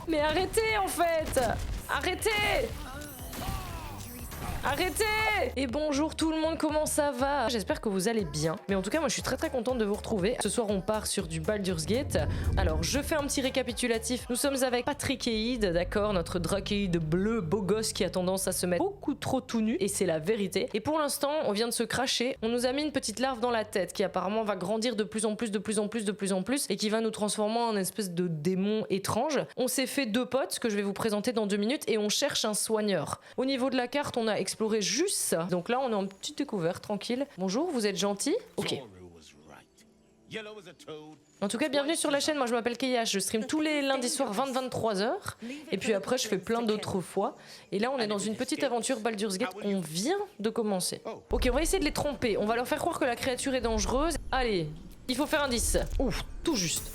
Mais arrêtez en fait! Arrêtez! Arrêtez! Et bonjour tout le monde, comment ça va? J'espère que vous allez bien. Mais en tout cas, moi je suis très contente de vous retrouver. Ce soir, on part sur du Baldur's Gate. Alors, je fais un petit récapitulatif. Nous sommes avec Patrickéide, d'accord? Notre Drakéide bleu, beau gosse qui a tendance à se mettre beaucoup trop tout nu. Et c'est la vérité. Et pour l'instant, on vient de se cracher. On nous a mis une petite larve dans la tête qui apparemment va grandir de plus en plus, de plus en plus, de plus en plus. Et qui va nous transformer en une espèce de démon étrange. On s'est fait 2 potes que je vais vous présenter dans 2 minutes. Et on cherche un soigneur. Au niveau de la carte, on a exploré juste ça. Donc là, on est en petite découverte, tranquille. Bonjour, vous êtes gentil? Ok. En tout cas, bienvenue sur la chaîne. Moi, je m'appelle Keiash. Je stream tous les lundis soirs 20-23h. Et puis après, je fais plein d'autres fois. Et là, on est dans une petite aventure Baldur's Gate qu'on vient de commencer. Ok, on va essayer de les tromper. On va leur faire croire que la créature est dangereuse. Allez, il faut faire un 10. Ouf, tout juste.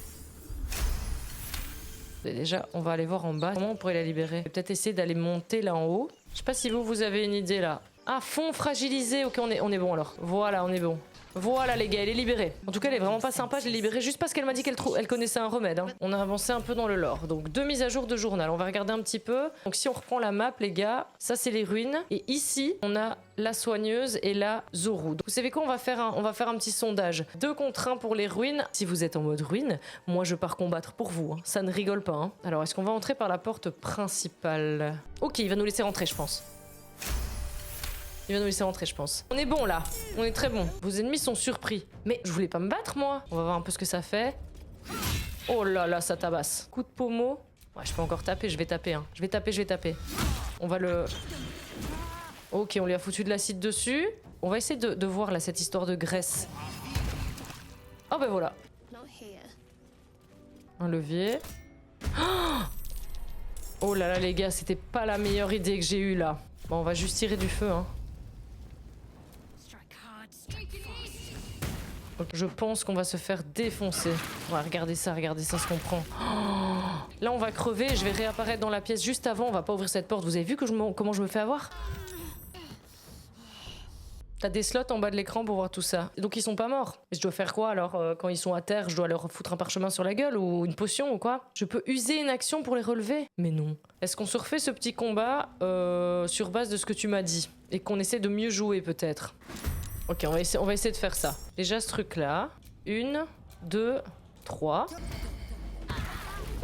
Et déjà, on va aller voir en bas. Comment on pourrait la libérer? Je vais peut-être essayer d'aller monter là en haut. Je sais pas si vous avez une idée là. Ah, fond fragilisé. Ok, on est bon alors. Voilà, on est bon. Voilà les gars, elle est libérée. En tout cas, elle est vraiment pas sympa, je l'ai libérée juste parce qu'elle m'a dit qu'elle connaissait un remède. Hein. On a avancé un peu dans le lore. Donc 2 mises à jour de journal, on va regarder un petit peu. Donc si on reprend la map les gars, ça c'est les ruines. Et ici, on a la soigneuse et la Zoru. Donc, vous savez quoi, on va faire un petit sondage. 2 contre 1 pour les ruines. Si vous êtes en mode ruine, moi je pars combattre pour vous. Hein. Ça ne rigole pas. Hein. Alors est-ce qu'on va entrer par la porte principale? Ok, il va nous laisser rentrer je pense. Il va nous laisser rentrer, je pense. On est bon, là. On est très bon. Vos ennemis sont surpris. Mais je voulais pas me battre, moi. On va voir un peu ce que ça fait. Oh là là, ça tabasse. Coup de pommeau. Ouais, je peux encore taper. Je vais taper, hein. Je vais taper. On va le... Ok, on lui a foutu de l'acide dessus. On va essayer de voir, là, cette histoire de graisse. Oh, ben voilà. Un levier. Oh là là, les gars, c'était pas la meilleure idée que j'ai eue, là. Bon, on va juste tirer du feu, hein. Je pense qu'on va se faire défoncer. Ouais, regardez ça ce qu'on prend. Oh, là, on va crever. Je vais réapparaître dans la pièce juste avant. On va pas ouvrir cette porte. Vous avez vu que comment je me fais avoir? T'as des slots en bas de l'écran pour voir tout ça. Donc ils sont pas morts. Et je dois faire quoi alors quand ils sont à terre? Je dois leur foutre un parchemin sur la gueule ou une potion ou quoi? Je peux user une action pour les relever? Mais non. Est-ce qu'on se refait ce petit combat sur base de ce que tu m'as dit? Et qu'on essaie de mieux jouer peut-être? Ok, on va essayer de faire ça. Déjà ce truc-là. 1, 2, 3.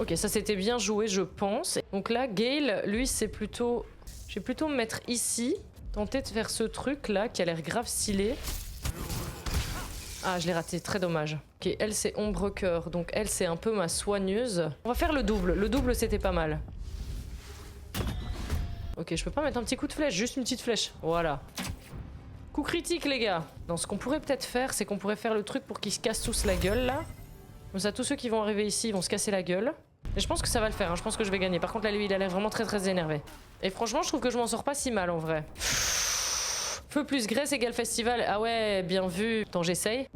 Ok, ça c'était bien joué, je pense. Donc là, Gale, lui, c'est plutôt... Je vais plutôt me mettre ici. Tenter de faire ce truc-là qui a l'air grave stylé. Ah, je l'ai raté, très dommage. Ok, elle, c'est Ombre Cœur. Donc elle, c'est un peu ma soigneuse. On va faire le double. Le double, c'était pas mal. Ok, je peux pas mettre un petit coup de flèche, juste une petite flèche. Voilà. Coup critique, les gars. Non, ce qu'on pourrait peut-être faire, c'est qu'on pourrait faire le truc pour qu'ils se cassent tous la gueule, là. Comme ça, tous ceux qui vont arriver ici, ils vont se casser la gueule. Et je pense que ça va le faire, hein. Je pense que je vais gagner. Par contre, là, lui, il a l'air vraiment très énervé. Et franchement, je trouve que je m'en sors pas si mal, en vrai. Feu plus graisse égale festival. Ah ouais, bien vu. Attends, j'essaye.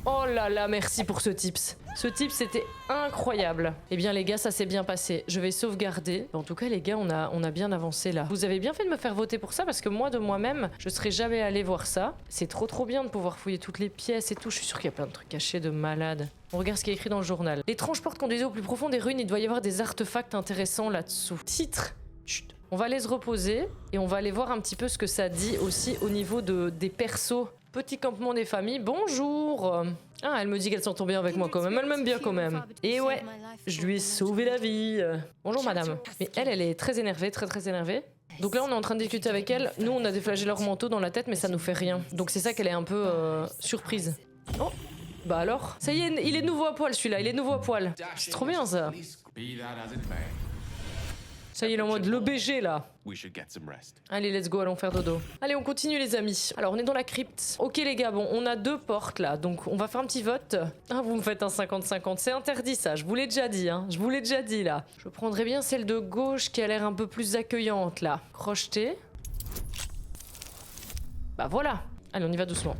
Oh là là, merci pour ce tips. Ce tips, c'était incroyable. Eh bien, les gars, ça s'est bien passé. Je vais sauvegarder. En tout cas, les gars, on a bien avancé là. Vous avez bien fait de me faire voter pour ça parce que moi, de moi-même, je serais jamais allé voir ça. C'est trop bien de pouvoir fouiller toutes les pièces et tout. Je suis sûre qu'il y a plein de trucs cachés de malade. On regarde ce qui est écrit dans le journal. L'étrange porte conduisait au plus profond des ruines. Il doit y avoir des artefacts intéressants là-dessous. Titre. Chut. On va aller se reposer et on va aller voir un petit peu ce que ça dit aussi au niveau des persos. Petit campement des familles, bonjour. Ah, elle me dit qu'elle s'entend bien avec moi quand même, elle m'aime bien quand même. Et ouais, je lui ai sauvé la vie. Bonjour madame. Mais elle est très énervée, très énervée. Donc là, on est en train de discuter avec elle. Nous, on a des flagelleurs mentaux dans la tête, mais ça nous fait rien. Donc c'est ça qu'elle est un peu surprise. Oh, bah alors. Ça y est, il est nouveau à poil celui-là, il est nouveau à poil. C'est trop bien ça. Ça y est, il est en mode le BG là. Allez, let's go, allons faire dodo. Allez, on continue les amis. Alors, on est dans la crypte. Ok les gars, bon, on a 2 portes là, donc on va faire un petit vote. Ah, vous me faites un 50-50, c'est interdit ça, je vous l'ai déjà dit, hein. Je vous l'ai déjà dit là. Je prendrais bien celle de gauche qui a l'air un peu plus accueillante là. Crocheter. Bah voilà. Allez, on y va doucement.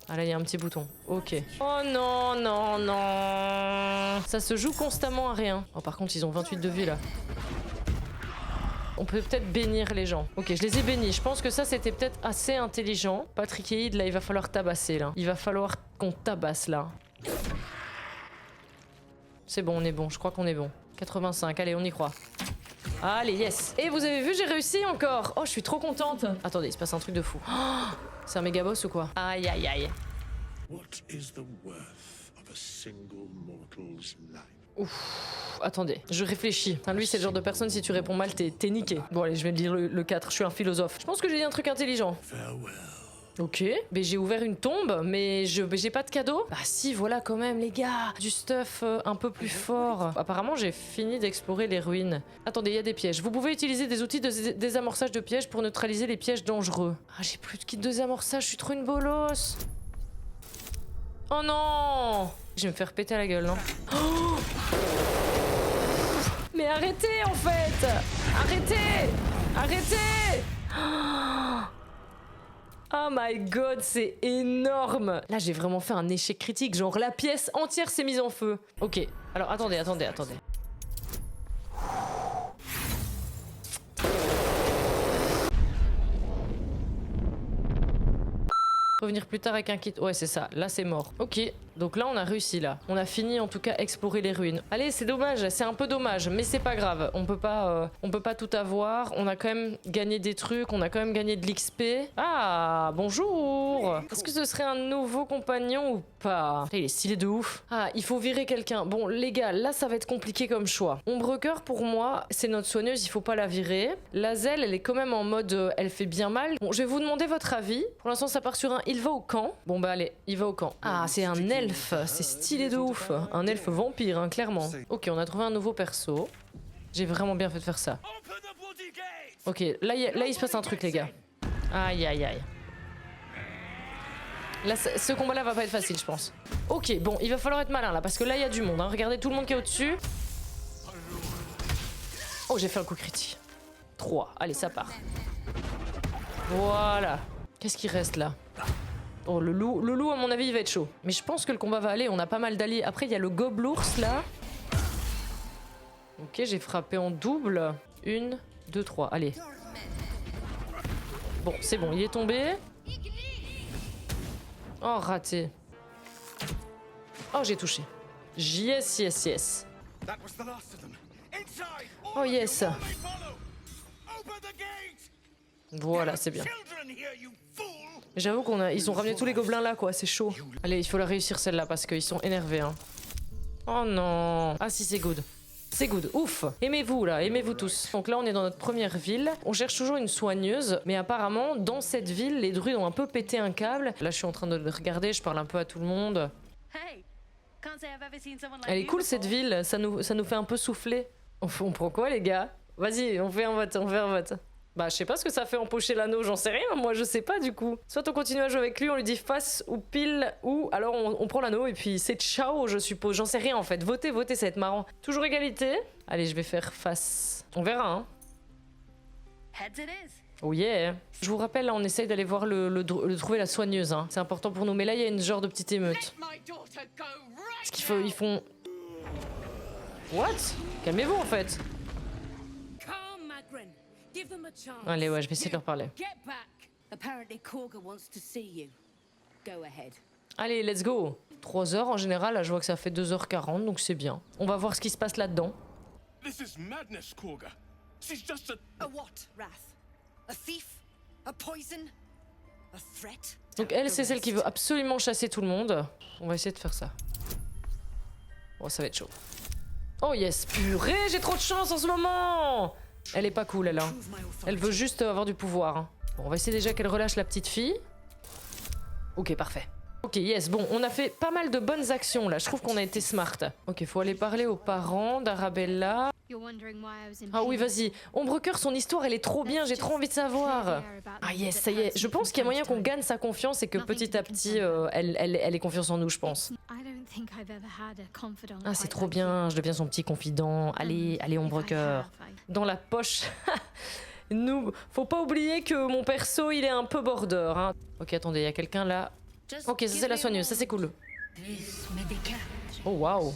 Ah là, il y a un petit bouton. Ok. Oh non, non, non. Ça se joue constamment à rien. Oh, par contre, ils ont 28 de vie, là. On peut peut-être bénir les gens. Ok, je les ai bénis. Je pense que ça, c'était peut-être assez intelligent. Patrickéide, là, il va falloir tabasser, là. Il va falloir qu'on tabasse, là. C'est bon, on est bon. Je crois qu'on est bon. 85, allez, on y croit. Allez, yes. Et vous avez vu, j'ai réussi encore. Oh, je suis trop contente. Attendez, il se passe un truc de fou. Oh, c'est un méga boss ou quoi? Aïe, aïe, aïe. What is the worth of a single mortal's life? Ouf, attendez, je réfléchis. Enfin, lui, c'est le genre de personne, si tu réponds mal, t'es niqué. Bon, allez, je vais dire le 4, je suis un philosophe. Je pense que j'ai dit un truc intelligent. Farewell. Ok, mais j'ai ouvert une tombe, mais j'ai pas de cadeau. Ah si, voilà quand même, les gars. Du stuff un peu plus fort. Apparemment, j'ai fini d'explorer les ruines. Attendez, il y a des pièges. Vous pouvez utiliser des outils de désamorçage de pièges pour neutraliser les pièges dangereux. Ah, j'ai plus de kit de désamorçage, je suis trop une bolosse. Oh non! Je vais me faire péter à la gueule, non? Oh, mais arrêtez, en fait! Arrêtez! Arrêtez! Oh my god, c'est énorme! Là, j'ai vraiment fait un échec critique. Genre, la pièce entière s'est mise en feu. Ok, alors attendez. Revenir plus tard avec un kit. Ouais, c'est ça. Là, c'est mort. Ok. Donc là, on a réussi, là. On a fini, en tout cas, explorer les ruines. Allez, c'est dommage. C'est un peu dommage. Mais c'est pas grave. On peut pas tout avoir. On a quand même gagné des trucs. On a quand même gagné de l'XP. Ah, bonjour. Est-ce que ce serait un nouveau compagnon ou pas? Il est stylé de ouf. Ah, il faut virer quelqu'un. Bon, les gars, là, ça va être compliqué comme choix. Ombrecoeur, pour moi, c'est notre soigneuse. Il faut pas la virer. Lazel, elle est quand même en mode... elle fait bien mal. Bon, je vais vous demander votre avis. Pour l'instant, ça part sur un... Il va au camp. Bon, bah, allez. Il va au camp. Ah, c'est un elfe. C'est stylé de ouf. Un elfe vampire, hein, clairement. Ok, on a trouvé un nouveau perso. J'ai vraiment bien fait de faire ça. Ok, là, il se passe un truc, les gars. Aïe, aïe, aïe. Là, ce combat-là va pas être facile, je pense. Ok, bon, il va falloir être malin, là, parce que là, il y a du monde. Hein. Regardez tout le monde qui est au-dessus. Oh, j'ai fait un coup critique. 3. Allez, ça part. Voilà. Qu'est-ce qui reste, là? Oh, le loup, à mon avis, il va être chaud. Mais je pense que le combat va aller, on a pas mal d'alliés. Après, il y a le gobelours, là. Ok, j'ai frappé en double. 1, 2, 3, allez. Bon, c'est bon, il est tombé. Oh, raté. Oh, j'ai touché. Yes, yes, yes. Oh, yes. Voilà, c'est bien. J'avoue ils ont ramené tous les gobelins là, quoi, c'est chaud. Allez, il faut la réussir celle-là parce qu'ils sont énervés, hein. Oh non. Ah si, c'est good. C'est good, ouf. Aimez-vous là, aimez-vous tous. Donc là, on est dans notre première ville. On cherche toujours une soigneuse, mais apparemment, dans cette ville, les druides ont un peu pété un câble. Là, je suis en train de le regarder, je parle un peu à tout le monde. Elle est cool cette ville, ça nous fait un peu souffler. On prend quoi, les gars? Vas-y, on fait un vote, Bah, je sais pas ce que ça fait empocher l'anneau, j'en sais rien, moi je sais pas du coup. Soit on continue à jouer avec lui, on lui dit face ou pile, ou alors on prend l'anneau et puis c'est ciao, je suppose. J'en sais rien en fait. Votez, ça va être marrant. Toujours égalité. Allez, je vais faire face. On verra, hein. Oh yeah. Je vous rappelle, là, on essaye d'aller voir trouver la soigneuse, hein. C'est important pour nous. Mais là, il y a une genre de petite émeute. Est-ce qu'ils font... What? Calmez-vous en fait. Allez, ouais, je vais essayer de leur parler. Allez, let's go. 3 heures en général, là je vois que ça fait 2h40, donc c'est bien. On va voir ce qui se passe là-dedans. Donc elle, c'est celle qui veut absolument chasser tout le monde. On va essayer de faire ça. Oh, ça va être chaud. Oh yes, purée, j'ai trop de chance en ce moment. Elle est pas cool, elle, hein. Elle veut juste avoir du pouvoir, hein. Bon, on va essayer déjà qu'elle relâche la petite fille. Ok, parfait. Ok, yes, bon, on a fait pas mal de bonnes actions, là. Je trouve qu'on a été smart. Ok, faut aller parler aux parents d'Arabella. Ah oui, vas-y. Ombrecoeur, son histoire, elle est trop bien, j'ai trop envie de savoir. Ah yes, ça y est. Je pense qu'il y a moyen qu'on gagne sa confiance et que petit à petit, elle ait confiance en nous, je pense. Ah, c'est trop bien, je deviens son petit confident. Allez, Ombrecoeur. Dans la poche. Faut pas oublier que mon perso, il est un peu border, hein. Ok, attendez, il y a quelqu'un là. Ok, ça c'est la soigneuse, ça c'est cool. Oh, waouh.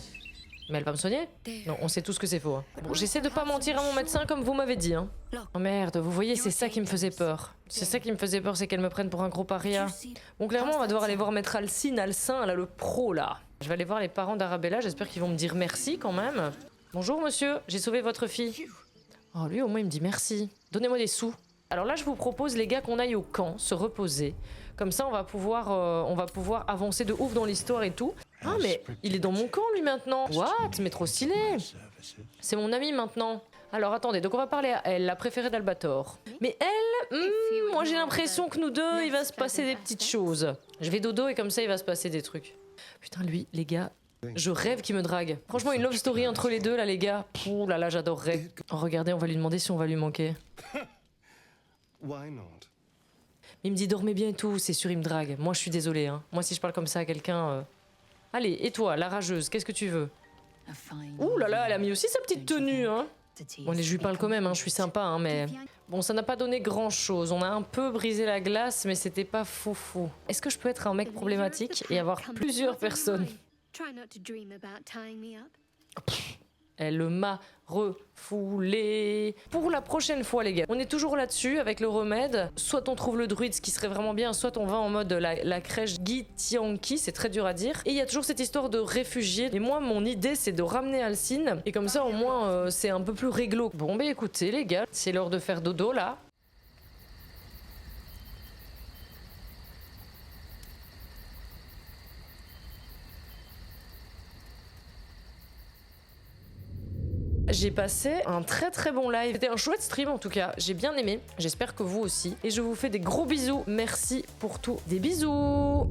Mais elle va me soigner? Non, on sait tous que c'est faux. Hein. Bon, j'essaie de pas mentir à mon médecin comme vous m'avez dit. Hein. Oh merde, vous voyez, c'est ça qui me faisait peur. C'est ça qui me faisait peur, c'est qu'elle me prenne pour un gros paria. Bon, clairement, on va devoir aller voir Maître Alcine, là, le pro, là. Je vais aller voir les parents d'Arabella, j'espère qu'ils vont me dire merci quand même. Bonjour monsieur, j'ai sauvé votre fille. Oh lui au moins il me dit merci. Donnez-moi des sous. Alors là je vous propose les gars qu'on aille au camp, se reposer. Comme ça on va pouvoir avancer de ouf dans l'histoire et tout. Ah mais il est dans mon camp lui maintenant. What? Mais trop stylé. C'est mon ami maintenant. Alors attendez, donc on va parler à elle, la préférée d'Albator. Mais elle, moi j'ai l'impression que nous deux, il va se passer des petites choses. Je vais dodo et comme ça il va se passer des trucs. Putain lui, les gars, je rêve qu'il me drague. Franchement une love story entre les deux là les gars. Ouh là là j'adorerais. Oh, regardez, on va lui demander si on va lui manquer. Il me dit dormez bien et tout, c'est sûr il me drague. Moi je suis désolée hein. Moi si je parle comme ça à quelqu'un... Allez, et toi, la rageuse, qu'est-ce que tu veux? Ouh là là, elle a mis aussi sa petite tenue hein. Bon allez, je lui parle quand même, hein, je suis sympa, hein, mais... Bon, ça n'a pas donné grand-chose. On a un peu brisé la glace, mais c'était pas foufou. Est-ce que je peux être un mec problématique et avoir plusieurs personnes? Elle m'a refoulé. Pour la prochaine fois, les gars, on est toujours là-dessus avec le remède. Soit on trouve le druide, ce qui serait vraiment bien, soit on va en mode la crèche Githyanki, c'est très dur à dire. Et il y a toujours cette histoire de réfugiés. Et moi, mon idée, c'est de ramener Alcine. Et comme ça, au moins, c'est un peu plus réglo. Bon, bah écoutez, les gars, c'est l'heure de faire dodo, là. J'ai passé un très très bon live. C'était un chouette stream en tout cas. J'ai bien aimé. J'espère que vous aussi. Et je vous fais des gros bisous. Merci pour tout. Des bisous.